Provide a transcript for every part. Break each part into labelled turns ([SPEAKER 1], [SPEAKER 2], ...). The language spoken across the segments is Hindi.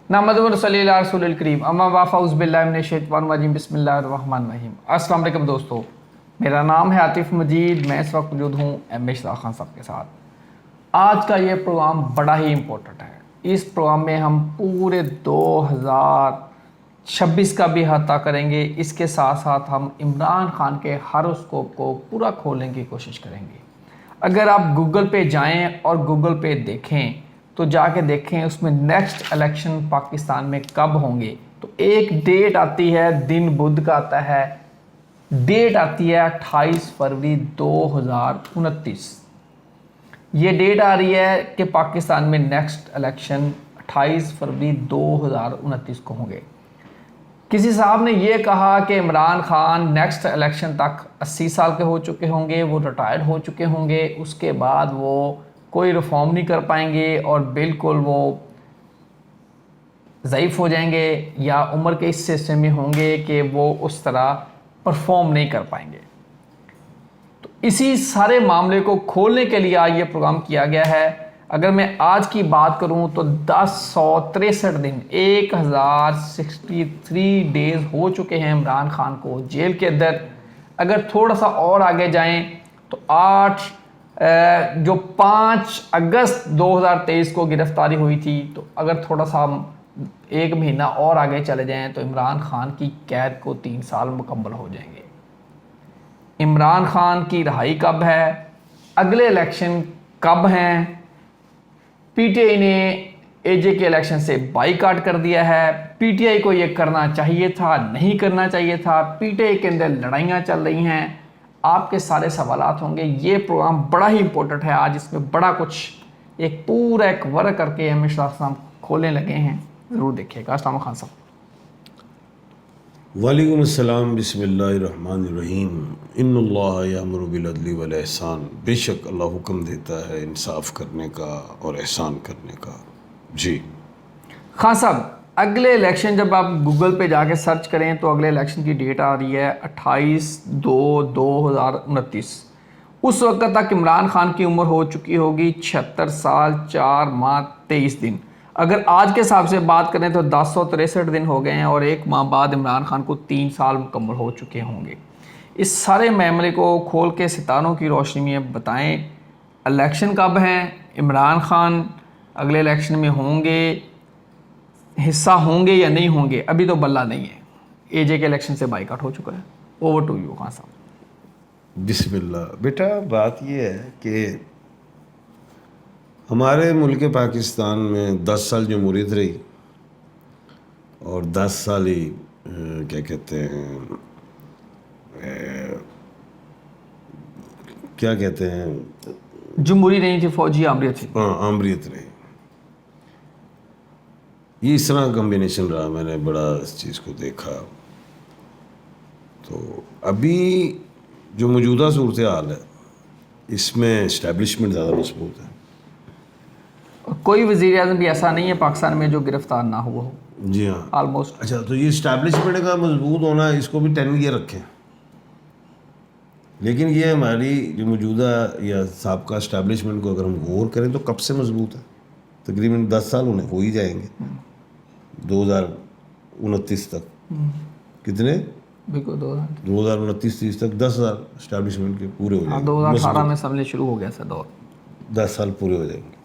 [SPEAKER 1] नहमदुरसूलिल्लाह अम्मा वाफ़ाउज़ बिल्लाहि मिनश्शैतानिर्रजीम बिस्मिल्लाहिर्रहमानिर्रहीम। अस्सलाम वालेकुम दोस्तों, मेरा नाम है आतिफ़ मजीद। मैं इस वक्त मौजूद हूँ एम इशराक खान साहब के साथ। आज का ये प्रोग्राम बड़ा ही इम्पोर्टेंट है। इस प्रोग्राम में हम पूरे 2026 का भी अहाता करेंगे। इसके साथ साथ हम इमरान खान के हारोस्कोप को पूरा खोलने की कोशिश करेंगे। अगर आप गूगल पे जाएं और गूगल पे देखें तो जाके देखें उसमें नेक्स्ट इलेक्शन पाकिस्तान में कब होंगे। तो एक डेट आती है, दिन बुध का आता है, डेट आती है 28 फरवरी 2029। ये डेट आ रही है कि पाकिस्तान में नेक्स्ट इलेक्शन 28 फरवरी 2029 को होंगे। किसी साहब ने ये कहा कि इमरान खान नेक्स्ट इलेक्शन तक 80 साल के हो चुके होंगे, वो रिटायर्ड हो चुके होंगे, उसके बाद वो कोई रिफॉर्म नहीं कर पाएंगे और बिल्कुल वो ज़ईफ़ हो जाएंगे या उम्र के इस हिस्से में होंगे कि वो उस तरह परफॉर्म नहीं कर पाएंगे। तो इसी सारे मामले को खोलने के लिए आज ये प्रोग्राम किया गया है। अगर मैं आज की बात करूं तो 1063 दिन 1063 डेज हो चुके हैं इमरान खान को जेल के अंदर। अगर थोड़ा सा और आगे जाएं तो 5 अगस्त 2023 को गिरफ्तारी हुई थी। तो अगर थोड़ा सा एक महीना और आगे चले जाएं तो इमरान खान की कैद को 3 साल मुकम्मल हो जाएंगे। इमरान खान की रिहाई कब है, अगले इलेक्शन कब हैं, पीटीआई ने एजे के इलेक्शन से बाईकाट कर दिया है। पीटीआई को ये करना चाहिए था, नहीं करना चाहिए था, पीटीआई के अंदर लड़ाइयाँ चल रही हैं। आपके सारे सवालात होंगे। ये प्रोग्राम बड़ा ही इंपॉर्टेंट है। आज इसमें बड़ा कुछ एक पूरा एक वर्क करके हम इशराक साहब खोलने लगे हैं, ज़रूर देखिएगा। अस्सलाम खान साहब।
[SPEAKER 2] वालेकुम अस्सलाम, बिस्मिल्लाहिर्रहमानिर्रहीम। इन्नल्लाह यअमुरु बिल अदली वल एहसान। बेशक अल्लाह हुक्म देता है इंसाफ करने का और एहसान करने का। जी
[SPEAKER 1] खान साहब, अगले इलेक्शन जब आप गूगल पे जाके सर्च करें तो अगले इलेक्शन की डेट आ रही है 28/2/2029। उस वक्त तक इमरान खान की उम्र हो चुकी होगी 76 साल 4 माह 23 दिन। अगर आज के हिसाब से बात करें तो 1063 दिन हो गए हैं और एक माह बाद इमरान खान को 3 साल मुकम्मल हो चुके होंगे। इस सारे मामले को खोल के सितारों की रोशनी में बताएं, इलेक्शन कब हैं, इमरान खान अगले इलेक्शन में होंगे, हिस्सा होंगे या नहीं होंगे। अभी तो बल्ला नहीं है, एजे के इलेक्शन से बाइकाट हो चुका है। ओवर टू यू खान साहब।
[SPEAKER 2] बिस्मिल्लाह। बेटा, बात यह है कि हमारे मुल्क पाकिस्तान में 10 साल जमहूरियत रही और 10 साल ही क्या कहते हैं क्या कहते हैं
[SPEAKER 1] जमहूरी नहीं थी, फौजी आमरीत थी।
[SPEAKER 2] हाँ, आमरीत रही। ये इस तरह कम्बिनेशन रहा। मैंने बड़ा इस चीज़ को देखा। तो अभी जो मौजूदा सूरत हाल है इसमें इस्टेब्लिशमेंट ज़्यादा मजबूत है।
[SPEAKER 1] कोई वज़ीर आज़म भी ऐसा नहीं है पाकिस्तान में जो गिरफ्तार ना हुआ हो।
[SPEAKER 2] जी हाँ,
[SPEAKER 1] ऑलमोस्ट।
[SPEAKER 2] अच्छा, तो ये इस्टेब्लिशमेंट का मजबूत होना, इसको भी 10 ईयर रखें। लेकिन ये हमारी जो मौजूदा या साबका इस्टेब्लिशमेंट को अगर हम गौर करें तो कब से मजबूत है। तकरीबन 10 साल उन्हें हो ही जाएंगे 2029 तक। कितने?
[SPEAKER 1] बिल्कुल
[SPEAKER 2] 2029-30 तक 10 साल इस्टेब्लिशमेंट के पूरे हो जाएंगे।
[SPEAKER 1] 2018 में समझने शुरू हो गया था दौर।
[SPEAKER 2] 10 साल पूरे हो जाएंगे।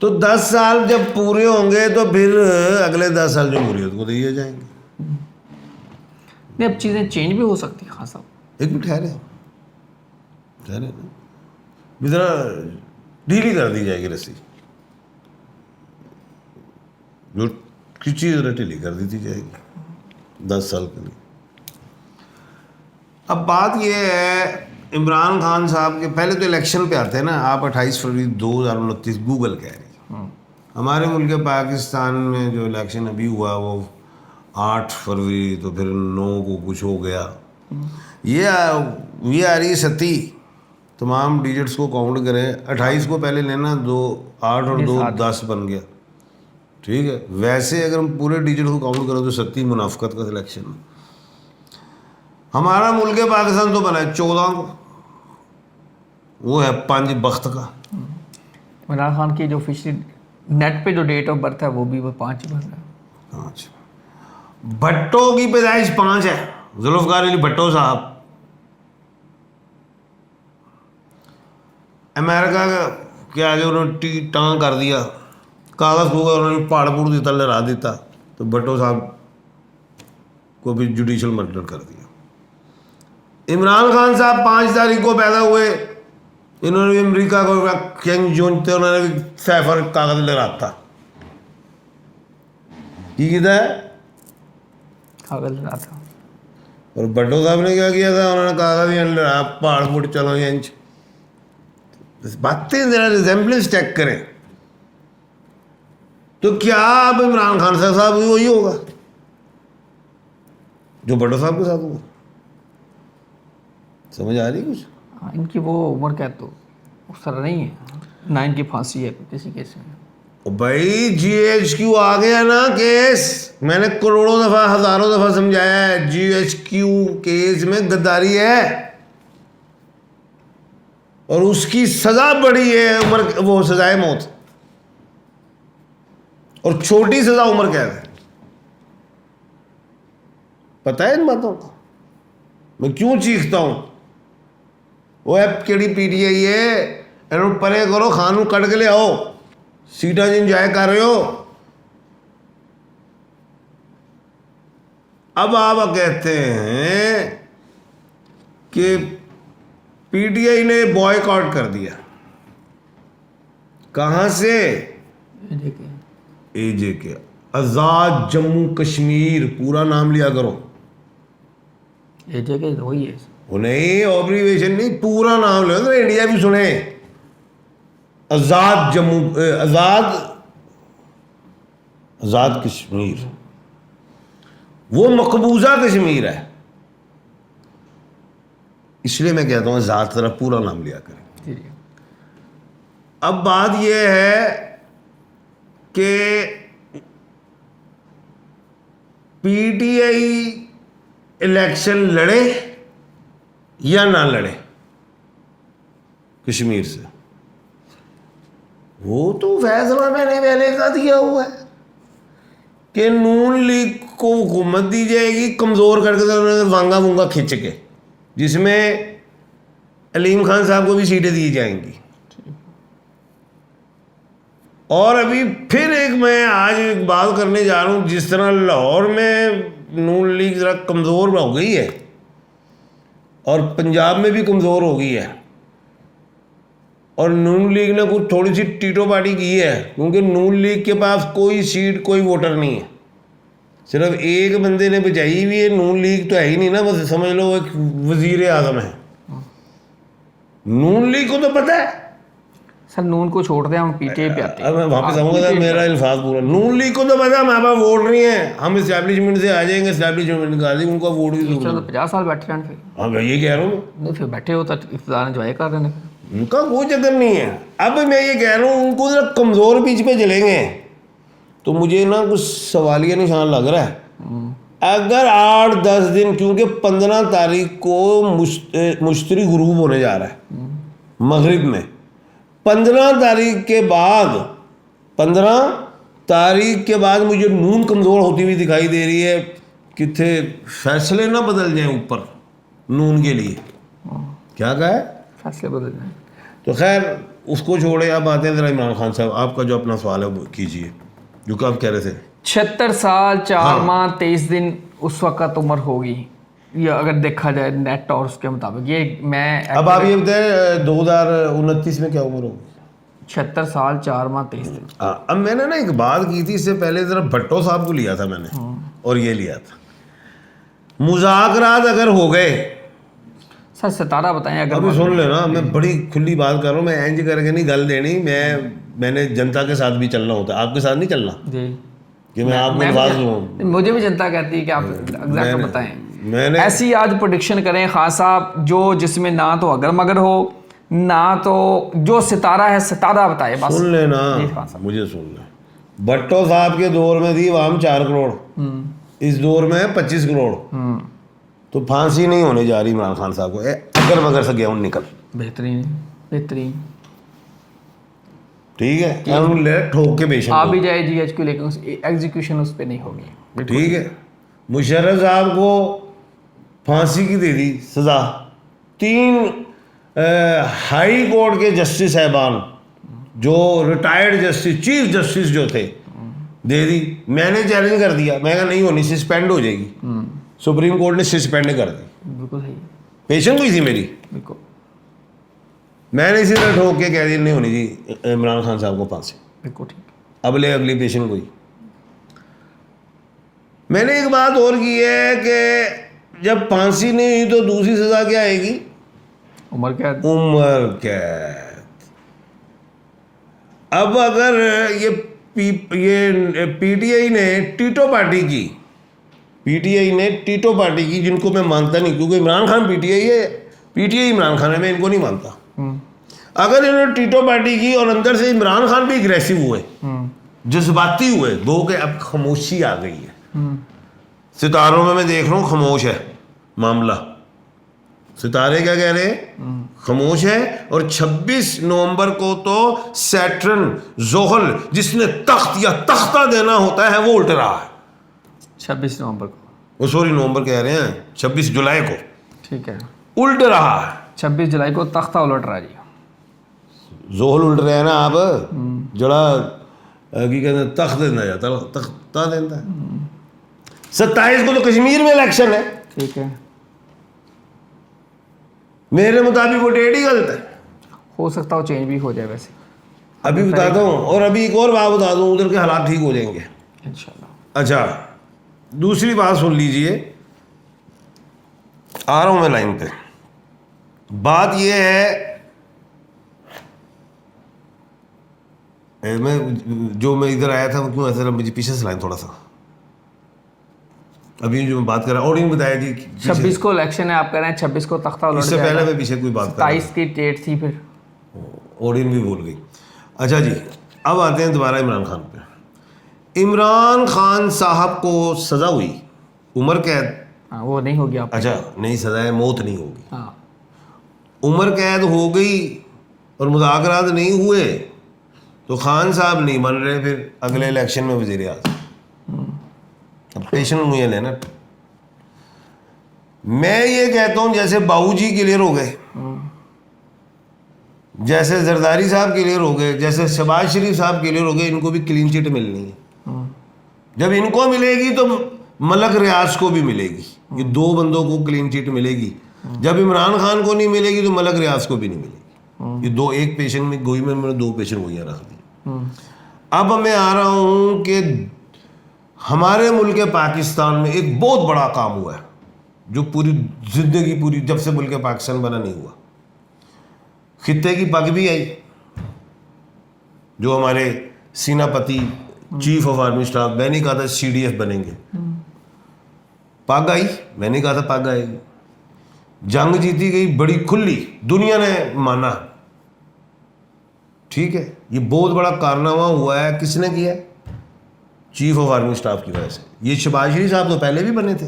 [SPEAKER 2] तो 10 साल जब पूरे होंगे तो फिर अगले 10 साल जमहूरियत को दिए जाएंगे।
[SPEAKER 1] नहीं, अब चीज़ें चेंज भी हो सकती है खान साहब।
[SPEAKER 2] एक मिनट ठहरे ना, जरा ढीली कर दी जाएगी रस्सी, जो खिंची जरा ढीली कर दी जाएगी 10 साल के लिए। अब बात यह है, इमरान खान साहब के पहले तो इलेक्शन पे आते हैं ना। आप 28 फरवरी 2029 गूगल कह रहे हैं। हमारे मुल्क पाकिस्तान में जो इलेक्शन अभी हुआ वो 8 फरवरी, तो फिर 9 को कुछ हो गया। ये आ रही 27, तमाम डिजिट्स को काउंट करें। 28 को पहले लेना, 2 8 और 2 10 बन गया। ठीक है, वैसे अगर हम पूरे डिजिट को काउंट करें तो 27 मुनाफकत का सिलेक्शन। हमारा मुल्क पाकिस्तान तो बना है 14 को, वो है 5 बख्त का।
[SPEAKER 1] इमरान खान की जो ऑफिशियल नेट पे जो डेट ऑफ बर्थ है वो भी वो 5 ही बन रहा है।
[SPEAKER 2] 5। भट्टो की पैदाइश 5 है, जुल्फ़िकार अली भट्टो साहब। अमेरिका के आगे उन्होंने टांग कर दिया, कागज़ को उन्होंने पहाड़ पुड़ दिता, लहरा दिता, तो भट्टो साहब को भी जुडिशल मर्डर कर दिया। इमरान खान साहब 5 तारीख को पैदा हुए, इन्होंने भी अमेरिका को किंग जॉन थे, उन्होंने भी सैफर कागज़ लहराता की किया है,
[SPEAKER 1] कागज लगा था।
[SPEAKER 2] और भट्टो साहब ने क्या किया था, उन्होंने कागज़ ही लहराया, पहाड़ पुड़ चलो इंच। बातें जरा रिजेम्बलेंस चेक करें, तो क्या अब इमरान खान साहब भी वही होगा जो भट्टो साहब के साथ हुआ? समझ आ रही कुछ?
[SPEAKER 1] हाँ, इनकी वो उम्र क्या तो उस तरह नहीं है ना, इनकी फांसी है किसी केस में।
[SPEAKER 2] ओ भाई GHQ आ गया ना केस, मैंने करोड़ों दफा हजारों दफा समझाया है, GHQ केस में गद्दारी है और उसकी सजा बड़ी है, उम्र वो सजाए मौत, और छोटी सजा उम्र कैद है। पता है इन बातों को? मैं क्यों चीखता हूं? वो ऐप केड़ी PTI है, इन्होंने परे करो, खानू कट के ले आओ, सीटा जिन जाए कर रहे हो। अब आप कहते हैं कि PTI ने बॉयकॉट कर दिया, कहां से? AJ के आज़ाद जम्मू कश्मीर, पूरा नाम लिया करो।
[SPEAKER 1] AJ के वही है,
[SPEAKER 2] वो नहीं ऑब्जर्वेशन नहीं, पूरा नाम लो तो इंडिया भी सुने। आज़ाद जम्मू, आज़ाद कश्मीर, वो मकबूजा कश्मीर है, इसलिए मैं कहता हूँ आज़ाद तरह पूरा नाम लिया करें। अब बात यह है कि PTI इलेक्शन लड़े या ना लड़े कश्मीर से, वो तो फैसला मैंने पहले का दिया हुआ है कि नून लीग को हुकूमत दी जाएगी कमज़ोर करके, तो वांगा वूंगा खिंच के, जिसमें अलीम खान साहब को भी सीटें दी जाएंगी। और अभी फिर एक मैं आज एक बात करने जा रहा हूँ, जिस तरह लाहौर में नून लीग ज़रा कमज़ोर हो गई है और पंजाब में भी कमज़ोर हो गई है, और नून लीग ने कुछ थोड़ी सी टीटो पार्टी की है, क्योंकि नून लीग के पास कोई सीट कोई वोटर नहीं है, सिर्फ एक बंदे ने बचाई हुई है। नून लीग तो है ही नहीं ना, बस समझ लो वो एक वजीर आज़म है। नून लीग को तो पता है
[SPEAKER 1] सर, नून को छोड़ दें, हम PTI पे आते हैं।
[SPEAKER 2] अब मैं वापस आऊँगा, मेरा अल्फाज पूरा, नून लीग को तो पता है हमारे पास वोट नहीं है, हम इस्टेब्लिशमेंट से आ जाएंगे, इस्टेब्लिशमेंट निकाल देंगे, उनका वोट भी
[SPEAKER 1] चलो 50 साल बैठे रहने, फिर
[SPEAKER 2] हाँ मैं ये कह रहा हूँ,
[SPEAKER 1] नहीं फिर बैठे हो तो इफ्तार एंजॉय कर रहे हैं।
[SPEAKER 2] उनका कोई चक्कर नहीं है। अब मैं ये कह रहा हूँ उनको जरा कमज़ोर बीच पे चलेंगे, तो मुझे ना कुछ सवालिया निशान लग रहा है। अगर 8-10 दिन, क्योंकि 15 तारीख को मुश्तरी गुरूब होने जा रहा है मगरिब में, 15 तारीख के बाद 15 तारीख के बाद मुझे नून कमज़ोर होती हुई दिखाई दे रही है, कितने फैसले ना बदल जाएं ऊपर नून के लिए। क्या कहा है?
[SPEAKER 1] फैसले बदल जाए।
[SPEAKER 2] तो खैर उसको छोड़े, आप आते हैं ज़रा इमरान खान साहब, आपका जो अपना सवाल है वो कीजिए, जो कि आप कह रहे थे।
[SPEAKER 1] 76 साल 4 माह 23 दिन उस वक़्त उम्र होगी, ये अगर देखा जाए नेट और उसके मुताबिक। ये मैं
[SPEAKER 2] अब आप ये बताएं 2029 में क्या उम्र होगी?
[SPEAKER 1] 76 साल 4 माह 23 दिन।
[SPEAKER 2] हाँ, अब मैंने ना एक बात की थी इससे पहले, ज़रा भट्टो साहब को लिया था मैंने और ये लिया था, मुज़ाकरात अगर हो गए।
[SPEAKER 1] सर सितारा बताएं अगर।
[SPEAKER 2] अभी सुन लेना, मैं बड़ी खुली बात कर रहा हूँ, मैं इंज करके नहीं गल देनी, मैंने जनता के साथ भी चलना होता है, आपके साथ नहीं चलना
[SPEAKER 1] जी,
[SPEAKER 2] कि मैं आपको अल्फाज दूँ।
[SPEAKER 1] मुझे भी जनता कहती है कि आप एग्जैक्ट बताएं।
[SPEAKER 2] मैंने
[SPEAKER 1] ऐसी आज प्रोडिक्शन करें खान साहब, जो जिसमें ना तो अगर मगर हो, ना तो जो सितारा है सितारा बताए बस।
[SPEAKER 2] सुन लेना,
[SPEAKER 1] जी खान साहब।
[SPEAKER 2] मुझे सुनना। भट्टो साहब के दौर में थी वाम 4 करोड़, इस दौर में है 25 करोड़, तो फांसी नहीं होने जा रही इमरान खान साहब को, अगर मगर से गया निकल।
[SPEAKER 1] बेहतरीन बेहतरीन।
[SPEAKER 2] ठीक है, उन्होंने ठोक के पेश
[SPEAKER 1] आ भी जाए GHQ, लेकिन एग्जीक्यूशन उस पर नहीं होगी।
[SPEAKER 2] ठीक है। मुशर्रफ साहब को फांसी की दे दी सजा, 3 हाई कोर्ट के जस्टिस साहबान जो रिटायर्ड जस्टिस, चीफ जस्टिस जो थे, दे दी। मैंने चैलेंज कर दिया, मैं कहा नहीं होनी, सस्पेंड हो जाएगी। सुप्रीम कोर्ट ने सस्पेंड कर दी।
[SPEAKER 1] बिल्कुल सही,
[SPEAKER 2] पेशेंट हुई थी मेरी,
[SPEAKER 1] बिल्कुल।
[SPEAKER 2] मैंने इसी तरह ठोक के कह दिया नहीं होनी जी इमरान खान साहब को फांसी।
[SPEAKER 1] बिल्कुल ठीक।
[SPEAKER 2] अगली पेशेंट हुई। मैंने एक बात और की है कि जब फांसी नहीं हुई तो दूसरी सजा क्या आएगी?
[SPEAKER 1] उम्र कैद।
[SPEAKER 2] उम्र कैद। अब अगर ये पीटीआई ने टीटो पार्टी की, जिनको मैं मानता नहीं, क्योंकि इमरान खान पीटीआई है, पीटीआई इमरान खान है, मैं इनको नहीं मानता। अगर इन्होंने टीटो पार्टी की और अंदर से इमरान खान भी एग्रेसिव हुए, जज्बाती हुए, दो के अब खामोशी आ गई है। सितारों में मैं देख रहा हूँ खामोश है मामला। सितारे क्या कह रहे हैं? खामोश है। और 26 नवंबर को तो सैटर्न जोहल जिसने तख्त या तख्ता देना होता है वो उल्ट रहा है।
[SPEAKER 1] 26 नवंबर को,
[SPEAKER 2] वो सॉरी नवंबर कह रहे हैं, 26 जुलाई को
[SPEAKER 1] ठीक है,
[SPEAKER 2] उल्ट रहा है।
[SPEAKER 1] 26 जुलाई को तख्ता उलट रहा जी।
[SPEAKER 2] जोहल उल्ट रहे हैं ना आप, जड़ा की कहते हैं तख्त देना जाता, तख्ता देता है। 27 को तो कश्मीर में इलेक्शन है,
[SPEAKER 1] ठीक है,
[SPEAKER 2] मेरे मुताबिक वो डेट ही गलत है।
[SPEAKER 1] हो सकता हो चेंज भी हो जाए वैसे,
[SPEAKER 2] अभी बताता हूँ। और अभी एक और बात बता दूँ, उधर के हालात ठीक हो जाएंगे
[SPEAKER 1] इंशाल्लाह।
[SPEAKER 2] अच्छा, दूसरी बात सुन लीजिए, आ रहा हूँ मैं लाइन पे। बात यह है, मैं इधर आया था वो क्यों ऐसा, मुझे पीछे से लाइन थोड़ा सा, अभी जो मैं बात कर रहा हूँ ऑडियंस बताया जी
[SPEAKER 1] 26 को इलेक्शन है, आप कह रहे हैं 26 को तख्ता उलट
[SPEAKER 2] इससे
[SPEAKER 1] जाएगा।
[SPEAKER 2] पहले मैं पीछे कोई बात कर रहा
[SPEAKER 1] 27 की डेट थी, फिर
[SPEAKER 2] ऑडियंस भी भूल गई। अच्छा जी, अब आते हैं दोबारा इमरान खान पे। इमरान खान साहब को सज़ा हुई, उम्र कैद।
[SPEAKER 1] हाँ, वो नहीं होगी आप।
[SPEAKER 2] अच्छा, नहीं सज़ा है, मौत नहीं होगी।
[SPEAKER 1] हाँ,
[SPEAKER 2] उम्र कैद हो गई और मुज़ाकरात नहीं हुए तो खान साहब नहीं बन रहे फिर अगले इलेक्शन में वज़ीर आज़म। अब पेशेंट मुझे लेना। मैं ये कहता हूँ जैसे बाबूजी क्लियर हो गए, जैसे जरदारी साहब क्लियर हो गए, जैसे शहबाज शरीफ साहब क्लियर हो गए, इनको भी क्लीन चिट मिलनी है। जब इनको मिलेगी तो मलक रियाज को भी मिलेगी। ये दो बंदों को क्लीन चिट मिलेगी। जब इमरान खान को नहीं मिलेगी तो मलक रियाज को भी नहीं मिलेगी। ये दो, एक पेशेंट में गोई में मैंने 2 पेशेंट गोइयाँ रख दी। अब मैं आ रहा हूँ कि हमारे मुल्क पाकिस्तान में एक बहुत बड़ा काम हुआ है जो पूरी जिंदगी, पूरी जब से मुल्क पाकिस्तान बना नहीं हुआ। खित्ते की पग भी आई, जो हमारे सेनापति चीफ ऑफ आर्मी स्टाफ, मैंने कहा था CDF बनेंगे, पग आई, मैंने कहा था पग आएगी। जंग जीती गई बड़ी खुली, दुनिया ने माना। ठीक है, ये बहुत बड़ा कारनामा हुआ है। किसने किया? चीफ ऑफ आर्मी स्टाफ की वजह से। ये शहबाज शरीफ साहब तो पहले भी बने थे,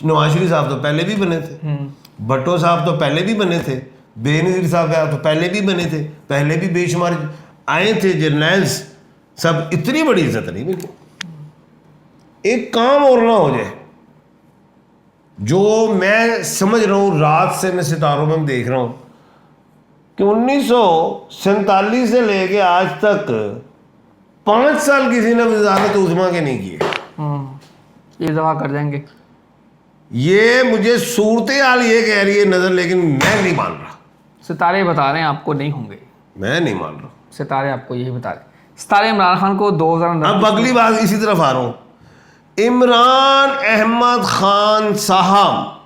[SPEAKER 2] नवाज शरीफ साहब तो पहले भी बने थे, भट्टो साहब तो पहले भी बने थे, बेनजीर साहब तो पहले भी बने थे, पहले भी बेशुमार आए थे जर्नल्स, सब। इतनी बड़ी इज्जत नहीं मिली। एक काम और ना हो जाए, जो मैं समझ रहा हूँ, रात से मैं सितारों में देख रहा हूँ कि 1947 से लेके आज तक 5 साल किसी ने वजारत उज़्मा के नहीं किए।
[SPEAKER 1] ये दवा कर देंगे।
[SPEAKER 2] ये मुझे सूरत हाल ये कह रही है नजर, लेकिन मैं नहीं मान रहा।
[SPEAKER 1] सितारे बता रहे हैं आपको नहीं होंगे,
[SPEAKER 2] मैं नहीं मान रहा।
[SPEAKER 1] सितारे आपको यही बता रहे हैं। सितारे इमरान खान को 2009।
[SPEAKER 2] अब अगली बात इसी तरफ आ रहा हूं। इमरान अहमद खान साहब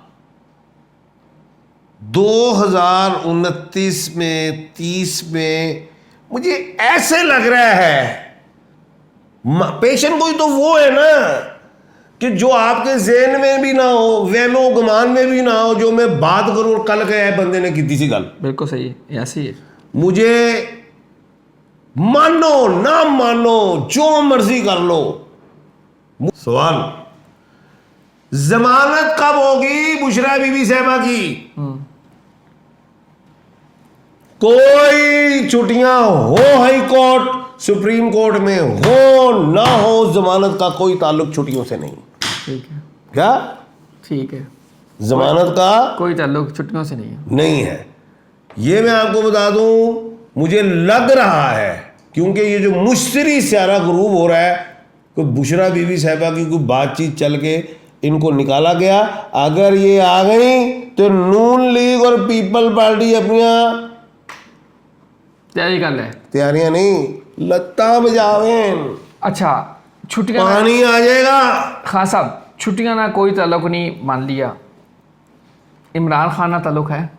[SPEAKER 2] 2029 में 30 में मुझे ऐसे लग रहा है, पेशेंट कोई तो वो है ना कि जो आपके ज़हन में भी ना हो, वहमो गुमान में भी ना हो, जो मैं बात करूं और कल के बंदे ने की थी गल।
[SPEAKER 1] बिल्कुल सही है, ऐसी है।
[SPEAKER 2] मुझे मानो ना मानो जो मर्जी कर लो, सवाल जमानत कब होगी बुशरा बीबी साहबा की? कोई छुट्टियां हो हाई कोर्ट सुप्रीम कोर्ट में हो ना हो, जमानत का कोई ताल्लुक छुट्टियों से नहीं।
[SPEAKER 1] ठीक है,
[SPEAKER 2] क्या?
[SPEAKER 1] ठीक है,
[SPEAKER 2] जमानत का
[SPEAKER 1] कोई ताल्लुक छुट्टियों से नहीं है।
[SPEAKER 2] नहीं है। ये मैं आपको बता दूं, मुझे लग रहा है क्योंकि ये जो मुश्तरी स्यारा ग्रुप हो रहा है, कोई बुशरा बीबी साहिबा की कोई बातचीत चल के इनको निकाला गया। अगर ये आ गई तो नून लीग और पीपल पार्टी अपनी
[SPEAKER 1] तैयारी कर ले।
[SPEAKER 2] तैयारियां नहीं, लत्ता बजावें,
[SPEAKER 1] अच्छा, छुट्टियां
[SPEAKER 2] पानी आ जाएगा।
[SPEAKER 1] खान साहब, छुट्टियां ना कोई ताल्लुक नहीं मान लिया, इमरान खान ना ताल्लुक है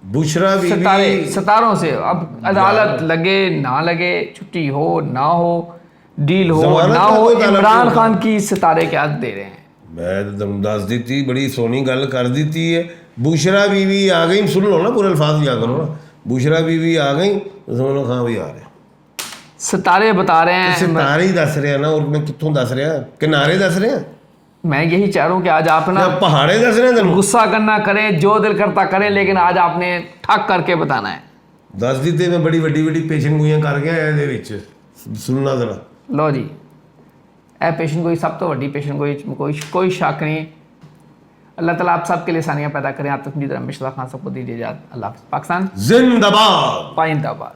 [SPEAKER 2] बुशरा
[SPEAKER 1] सितारे
[SPEAKER 2] बीबी
[SPEAKER 1] सितारों से। अब अदालत लगे ना लगे, छुट्टी हो ना हो, डील हो
[SPEAKER 2] जमानत
[SPEAKER 1] ना
[SPEAKER 2] का
[SPEAKER 1] हो,
[SPEAKER 2] कोई ताल्लुक
[SPEAKER 1] इमरान
[SPEAKER 2] नहीं
[SPEAKER 1] खान की सितारे क्या दे रहे हैं।
[SPEAKER 2] मैं दम दस दी बड़ी सोनी गल कर दी है। बुशरा बीबी आ गई, सुन लो ना पूरे अल्फाज या करो ना। बुशरा बीबी आ गई तो समझ लो खां भी आ रहे हैं।
[SPEAKER 1] सितारे बता रहे हैं।
[SPEAKER 2] सितारे ही दस रहे हैं ना, और मैं कितों दस रहा, किनारे दस रहे हैं
[SPEAKER 1] मैं यही चाह रहा हूँ कि आज आप ना
[SPEAKER 2] या पहाड़े दस रहे हैं तेन
[SPEAKER 1] गुस्सा करना करें, जो दिल करता करें, लेकिन आज आपने ठक करके बताना है।
[SPEAKER 2] दस दी ते मैं बड़ी वड्डी वड्डी पेशन गोइयां कर गया ਇਹਦੇ ਵਿੱਚ सुनना जरा।
[SPEAKER 1] लो जी, ए पेशन गोई सब तो वड्डी पेशन गोई, कोई शक नहीं। अल्लाह ताला आप सबके लिए आसानियाँ पैदा करें। आप तक हमेशा खान सबको दीजिए इजाज़त। अल्लाह हाफ़िज़। पाकिस्तान
[SPEAKER 2] जिंदाबाद।
[SPEAKER 1] पाइंदाबाद।